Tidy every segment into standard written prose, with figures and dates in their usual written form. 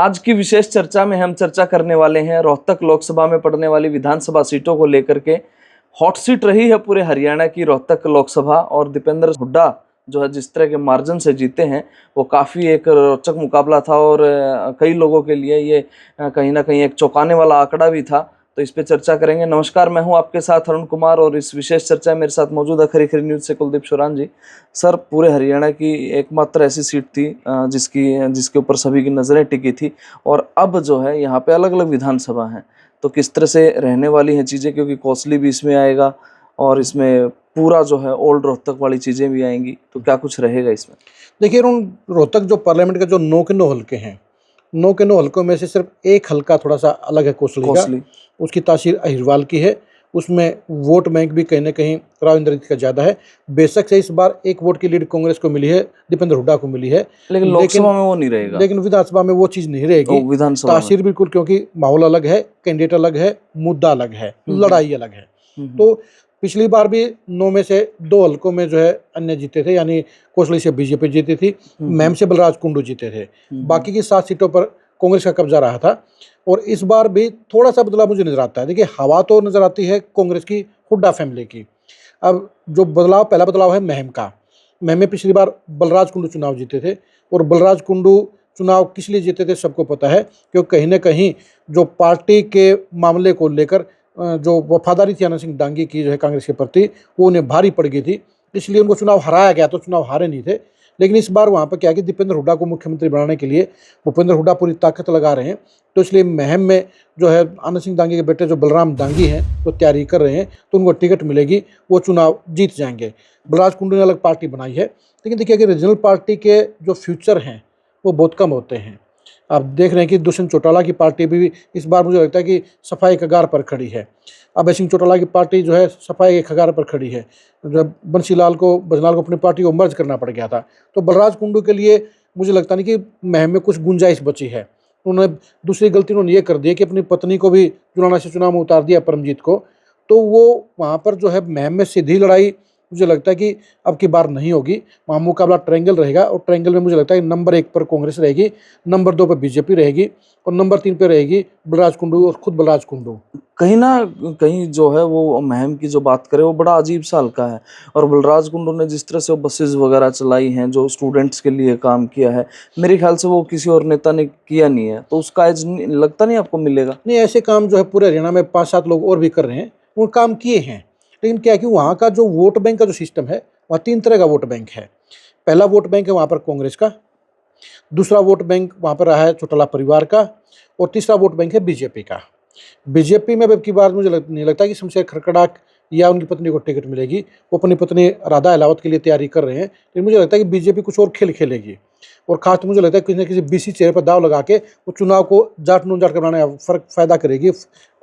आज की विशेष चर्चा में हम चर्चा करने वाले हैं रोहतक लोकसभा में पड़ने वाली विधानसभा सीटों को लेकर के। हॉट सीट रही है पूरे हरियाणा की रोहतक लोकसभा, और दीपेंद्र हुड्डा जो है जिस तरह के मार्जिन से जीते हैं वो काफ़ी एक रोचक मुकाबला था, और कई लोगों के लिए ये कहीं ना कहीं एक चौंकाने वाला आंकड़ा भी था। तो इस पे चर्चा करेंगे। नमस्कार, मैं हूं आपके साथ अरुण कुमार, और इस विशेष चर्चा में मेरे साथ मौजूद है खरी खरी न्यूज़ से कुलदीप शोरान जी। सर, पूरे हरियाणा की एकमात्र ऐसी सीट थी जिसके ऊपर सभी की नज़रें टिकी थी, और अब जो है यहाँ पे अलग अलग विधानसभा हैं, तो किस तरह से रहने वाली हैं चीज़ें, क्योंकि कौशली भी इसमें आएगा और इसमें पूरा जो है ओल्ड रोहतक वाली चीज़ें भी आएंगी, तो क्या कुछ रहेगा इसमें? देखिए रोहतक जो पार्लियामेंट का जो 9 के 9 हल्के हैं, 9 के 9 हल्कों में से सिर्फ एक हल्का थोड़ा सा अलग है कौशली का। उसकी तासीर अहिरवाल की है। उसमें वोट बैंक भी कहीं ना कहीं राव इंद्रजीत का ज़्यादा है। बेशक से इस बार एक वोट की लीड कांग्रेस को मिली है, दीपेंद्र हुड्डा को मिली है, लेकिन लोकसभा में वो नहीं रहेगा। लेकिन विधानसभा में वो चीज़ नहीं रहेगी। तासीर बिल्कुल, क्योंकि माहौल अलग है, कैंडिडेट अलग है, मुद्दा अलग है, लड़ाई अलग है। तो पिछली बार भी 9 में से 2 हल्कों में जो है अन्य जीते थे, यानी कौशली से बीजेपी जीती थी, मैम से बलराज कुंडू जीते थे। बाकी की 7 सीटों पर कांग्रेस का कब्जा रहा था। और इस बार भी थोड़ा सा बदलाव मुझे नजर आता है। देखिए, हवा तो नजर आती है कांग्रेस की, हुड्डा फैमिली की। अब जो बदलाव, पहला बदलाव है महम का। महम में पिछली बार बलराज कुंडू चुनाव जीते थे, और बलराज कुंडू चुनाव किस लिए जीते थे सबको पता है, क्योंकि कहीं ना कहीं जो पार्टी के मामले को लेकर जो वफादारी थी आनंद सिंह डांगी की जो है कांग्रेस के प्रति, वो उन्हें भारी पड़ गई थी, इसलिए उनको चुनाव हराया गया। तो चुनाव हारे नहीं थे। लेकिन इस बार वहाँ पर क्या है कि दीपेंद्र हुड्डा को मुख्यमंत्री बनाने के लिए भूपेंद्र हुड्डा पूरी ताकत लगा रहे हैं। तो इसलिए महम में जो है आनंद सिंह डांगी के बेटे जो बलराम डांगी हैं वो तैयारी कर रहे हैं, तो उनको टिकट मिलेगी, वो चुनाव जीत जाएंगे। बलराज कुंडू ने अलग पार्टी बनाई है। लेकिन देखिए कि रीजनल पार्टी के जो फ्यूचर हैं वो बहुत कम होते हैं। आप देख रहे हैं कि दुष्यंत चौटाला की पार्टी भी इस बार मुझे लगता है कि सफाई कगार पर खड़ी है। अभय सिंह चौटाला की पार्टी जो है सफाई कगार पर खड़ी है। जब बंसीलाल को अपनी पार्टी को मर्ज करना पड़ गया था, तो बलराज कुंडू के लिए मुझे लगता नहीं कि महम में कुछ गुंजाइश बची है। उन्होंने दूसरी गलती उन्होंने ये कर दी है कि अपनी पत्नी को भी जुलाना से चुनाव में उतार दिया, परमजीत को। तो वो वहाँ पर जो है महम में सीधी लड़ाई मुझे लगता है कि अब की बार नहीं होगी। वहाँ मुकाबला ट्रायंगल रहेगा, और ट्रायंगल में मुझे लगता है कि नंबर 1 पर कांग्रेस रहेगी, नंबर 2 पर बीजेपी रहेगी, और नंबर 3 पर रहेगी बलराज कुंडू और खुद बलराज कुंडू। कहीं ना कहीं जो है वो महम की जो बात करें वो बड़ा अजीब सा हल्का है, और बलराज कुंडू ने जिस तरह से वो बसेस वगैरह चलाई हैं, जो स्टूडेंट्स के लिए काम किया है, मेरे ख्याल से वो किसी और नेता ने किया नहीं है। तो उसका एज लगता नहीं आपको मिलेगा? नहीं, ऐसे काम जो है पूरे हरियाणा में 5-7 लोग और भी कर रहे हैं, वो काम किए हैं। लेकिन क्या है कि वहाँ का जो वोट बैंक का जो सिस्टम है, वहाँ 3 तरह का वोट बैंक है। पहला वोट बैंक है वहाँ पर कांग्रेस का, दूसरा वोट बैंक वहाँ पर रहा है चौटाला परिवार का, और तीसरा वोट बैंक है बीजेपी का। बीजेपी में अब की बार मुझे नहीं लगता कि शमशेर खरकड़ा या उनकी पत्नी को टिकट मिलेगी। वो अपनी पत्नी राधा अहलावत के लिए तैयारी कर रहे हैं, लेकिन मुझे लगता है कि बीजेपी कुछ और खेल खेलेगी, और खास तो मुझे लगता है किसी न किसी बीसी चेहरे पर दाव लगा के वो चुनाव को जाट नून जाट कर बनाने का फर्क फायदा करेगी,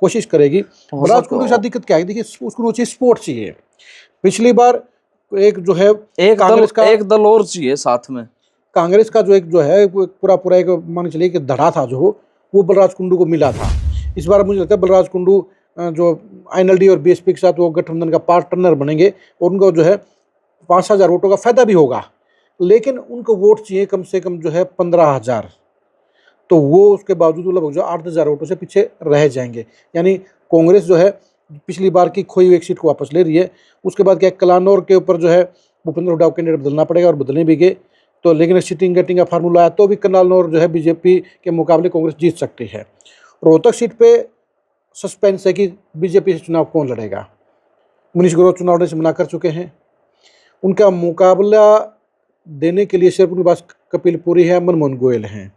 कोशिश करेगी। बलराज कुंडू के साथ दिक्कत क्या है, देखिए उसको वो चाहिए सपोर्ट चाहिए। पिछली बार एक जो है एक दल और चाहिए साथ में। कांग्रेस का जो है पूरा एक मान चलिए कि धड़ा था जो, वो बलराज कुंडू को मिला था। इस बार मुझे लगता है बलराज कुंडू जो INLD और BSP के साथ वो गठबंधन का पार्टनर बनेंगे, और उनको जो है 5,000 वोटों का फायदा भी होगा। लेकिन उनको वोट चाहिए कम से कम जो है 15,000, तो वो उसके बावजूद लगभग जो 8,000 वोटों से पीछे रह जाएंगे। यानी कांग्रेस जो है पिछली बार की खोई हुई एक सीट को वापस ले रही है। उसके बाद क्या, कलानौर के ऊपर जो है भूपेंद्र हुड्डा को कैंडिडेट बदलना पड़ेगा, और बदलने भी गए। तो लेकिन सीटिंग गेटिंग का फार्मूला आया तो भी कलानौर जो है बीजेपी के मुकाबले कांग्रेस जीत सकती है। रोहतक सीट पे सस्पेंस है कि बीजेपी से चुनाव कौन लड़ेगा। मनीष ग्रोवर चुनाव लड़ने से मना कर चुके हैं। उनका मुकाबला देने के लिए सिर्फ उनके पास कपिल पुरी है, मनमोहन गोयल हैं।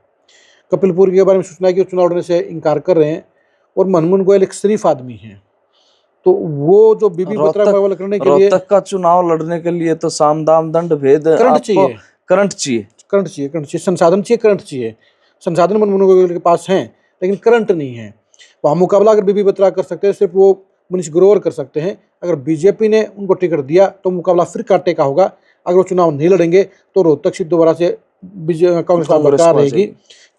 कपिल पुरी के बारे में सूचना है कि वो चुनाव लड़ने से इनकार कर रहे हैं, और मनमोहन गोयल एक शरीफ आदमी हैं। तो वो जो बीबी बत्रा मुकाबला करने के लिए, रोहतक का चुनाव लड़ने के लिए तो साम दाम दंड भेद करंट चाहिए, संसाधन चाहिए, करंट चाहिए। संसाधन मनमोहन गोयल के पास हैं, लेकिन करंट नहीं है। वहाँ मुकाबला अगर बीबी बत्रा कर सकते हैं, सिर्फ वो मनीष ग्रोवर कर सकते हैं। अगर बीजेपी ने उनको टिकट दिया तो मुकाबला फिर कांटे का होगा। अगर वो चुनाव नहीं लड़ेंगे तो रोहतक सीट दोबारा से कांग्रेस का बरकरार रहेगी।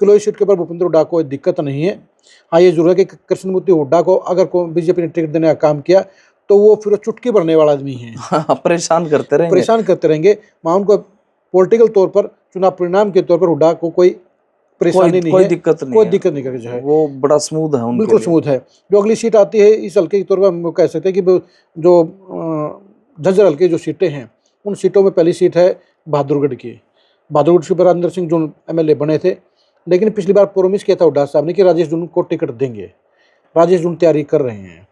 किलोई सीट के ऊपर भूपेंद्र हुड्डा को दिक्कत नहीं है। हाँ, ये जरूर है कि कृष्णमूर्ति हुड्डा को अगर बीजेपी ने टिकट देने का काम किया तो वो फिर चुटकी भरने वाला आदमी है। परेशान करते रहेंगे। वहाँ उनको पॉलिटिकल तौर पर, चुनाव परिणाम के तौर पर हुड्डा को कोई परेशानी नहीं कोई है, दिक्कत नहीं कोई है। दिक्कत नहीं करके जो है वो बड़ा स्मूथ है उनके बिल्कुल लिए। स्मूथ है। जो अगली सीट आती है इस हल्के के तौर पर हम कह सकते हैं कि जो झज्जर हल्के जो सीटें हैं उन सीटों में पहली सीट है बहादुरगढ़ की। बहादुरगढ़ से बरिंदर सिंह जो MLA बने थे, लेकिन पिछली बार प्रोमिस किया था हुड्डा साहब ने कि राजेश जून को टिकट देंगे। राजेश जून तैयारी कर रहे हैं।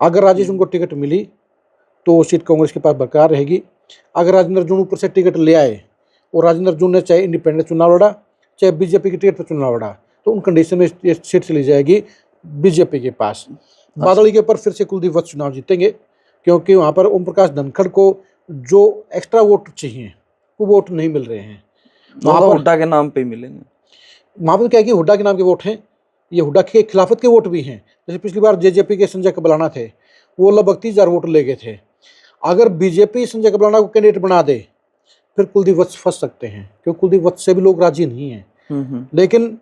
अगर राजेश जून को टिकट मिली तो वो सीट कांग्रेस के पास बरकरार रहेगी। अगर राजेंद्र जून ऊपर से टिकट ले आए और राजेंद्र जून ने चाहे इंडिपेंडेंट चुनाव लड़ा चाहे बीजेपी की टिकट पर चुनाव लड़ा, तो उन कंडीशन में ये सीट चली जाएगी बीजेपी के पास। बादल के ऊपर फिर से कुलदीप वत्स चुनाव जीतेंगे, क्योंकि वहाँ पर ओम प्रकाश धनखड़ को जो एक्स्ट्रा वोट चाहिए वो वोट नहीं मिल रहे हैं। वहाँ पर हुड्डा के नाम पे मिलेंगे। वहाँ पर क्या है कि हुड्डा के नाम के वोट हैं, ये हुड्डा के खिलाफत के वोट भी हैं। जैसे पिछली बार JJP के संजय कबलाना थे, वो लगभग 30,000 वोट ले गए थे। अगर बीजेपी संजय कबलाना को कैंडिडेट बना दे फिर कुलदीप वत्स फंस सकते हैं, क्योंकि कुलदीप वत्स से भी लोग राजी नहीं हैं। लेकिन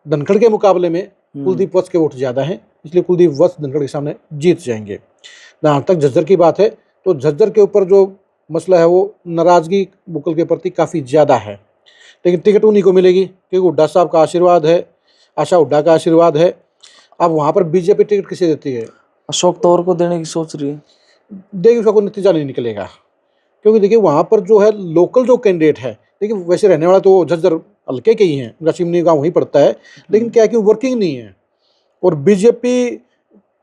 धनखड़ के मुकाबले में कुलदीप वत्स के वोट ज़्यादा हैं, इसलिए कुलदीप वत्स धनखड़ के सामने जीत जाएंगे। जहाँ तक झज्जर की बात है, तो झज्जर के ऊपर जो मसला है वो नाराज़गी बुकल के प्रति काफ़ी ज़्यादा है, लेकिन टिकट उन्हीं को मिलेगी क्योंकि हुड्डा साहब का आशीर्वाद है, आशा हुड्डा का आशीर्वाद है। अब वहाँ पर बीजेपी टिकट किसे देती है? अशोक तंवर को देने की सोच रही है। देखिए उसका कोई नतीजा नहीं निकलेगा, क्योंकि देखिए वहाँ पर जो है लोकल जो कैंडिडेट है, देखिए वैसे रहने वाला तो झज्जर हल्के के ही हैं, उनका सिमनी गाँव वहीं पड़ता है, लेकिन क्या है कि वर्किंग नहीं है। और बीजेपी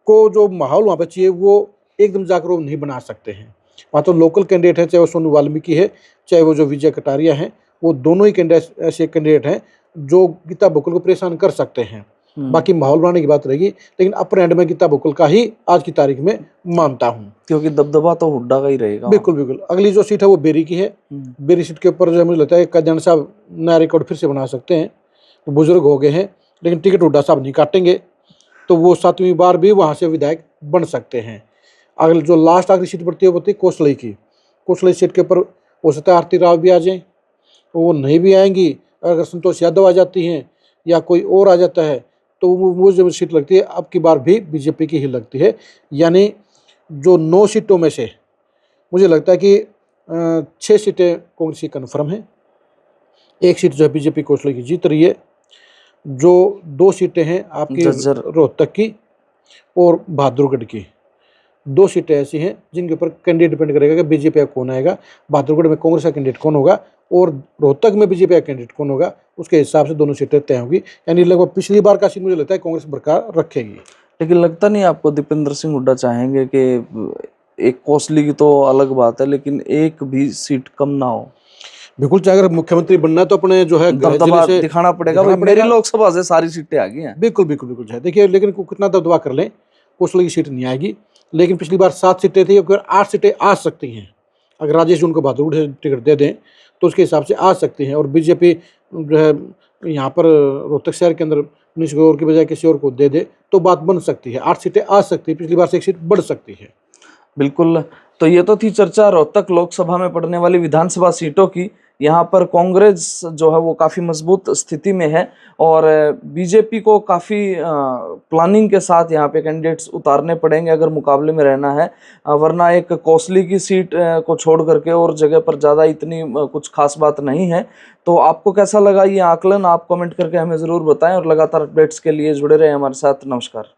को जो माहौल वहाँ पर चाहिए वो एकदम जाकर वो नहीं बना सकते हैं। वहाँ तो लोकल कैंडिडेट है, चाहे वो सोनू वाल्मीकि है चाहे वो जो विजय कटारिया हैं, वो दोनों ही कैंडिडेट ऐसे कैंडिडेट हैं जो गीता बुक्कल को परेशान कर सकते हैं। बाकी माहौल बनाने की बात रहेगी, लेकिन अपर एंड में गीता बुक्कल का ही आज की तारीख में मानता हूँ, क्योंकि दबदबा तो हुड्डा का ही रहेगा। बिल्कुल बिल्कुल। अगली जो सीट है वो बेरी की है। बेरी सीट के ऊपर जो मुझे लगता है कल्याण साहब नया रिकॉर्ड फिर से बना सकते हैं। वो बुजुर्ग हो गए हैं, लेकिन टिकट हुड्डा साहब नहीं काटेंगे, तो वो 7वीं बार भी वहाँ से विधायक बन सकते हैं। अगली जो लास्ट आखिरी सीट पड़ती है वो होती है कोसलई की। कोसलई सीट के ऊपर हो सकता है आरती राव भी आ जाएं, तो वो नहीं भी आएंगी। अगर संतोष यादव आ जाती हैं या कोई और आ जाता है, तो वो जो सीट लगती है अब की बार भी बीजेपी की ही लगती है। यानी जो 9 सीटों में से मुझे लगता है कि 6 सीटें कांग्रेस की कन्फर्म हैं, 1 सीट जो है बीजेपी कोसलई की जीत रही है। जो 2 सीटें हैं आपकी रोहतक की और बहादुरगढ़ की, 2 सीटें ऐसी हैं जिनके ऊपर कैंडिडेट डिपेंड करेगा कि बीजेपी का कौन आएगा, बहादुरगढ़ में कांग्रेस का कैंडिडेट कौन होगा और रोहतक में बीजेपी का कैंडिडेट कौन होगा, उसके हिसाब से दोनों सीटें तय होंगी। यानी लगभग पिछली बार का सीट मुझे लगता है कांग्रेस बरकरार रखेगी। लेकिन लगता नहीं आपको दीपेंद्र सिंह हुड्डा चाहेंगे कि एक कोसली की तो अलग बात है, लेकिन एक भी सीट कम ना हो? बिल्कुल, चाहे अगर मुख्यमंत्री बनना तो अपने जो है दबदबा दिखाना पड़ेगा। मेरी लोकसभा से सारी सीटें आ गई हैं। बिल्कुल बिल्कुल बिल्कुल है। देखिए लेकिन कितना दबदबा कर लें, कोसली की सीट नहीं आएगी। लेकिन पिछली बार 7 सीटें थी, अब 8 सीटें आ सकती हैं। अगर राजेश जून को बहादुरगढ़ से टिकट दे दें तो उसके हिसाब से आ सकती हैं। और बीजेपी जो है यहाँ पर रोहतक शहर के अंदर मनीष गौर की बजाय किसी और को दे दे तो बात बन सकती है। 8 सीटें आ सकती है, पिछली बार से 1 सीट बढ़ सकती है। बिल्कुल। तो ये तो थी चर्चा रोहतक लोकसभा में पड़ने वाली विधानसभा सीटों की। यहाँ पर कांग्रेस जो है वो काफ़ी मजबूत स्थिति में है और बीजेपी को काफ़ी प्लानिंग के साथ यहाँ पे कैंडिडेट्स उतारने पड़ेंगे अगर मुकाबले में रहना है, वरना एक कोसली की सीट को छोड़ करके और जगह पर ज़्यादा इतनी कुछ खास बात नहीं है। तो आपको कैसा लगा ये आकलन, आप कमेंट करके हमें ज़रूर बताएं और लगातार अपडेट्स के लिए जुड़े रहें हमारे साथ। नमस्कार।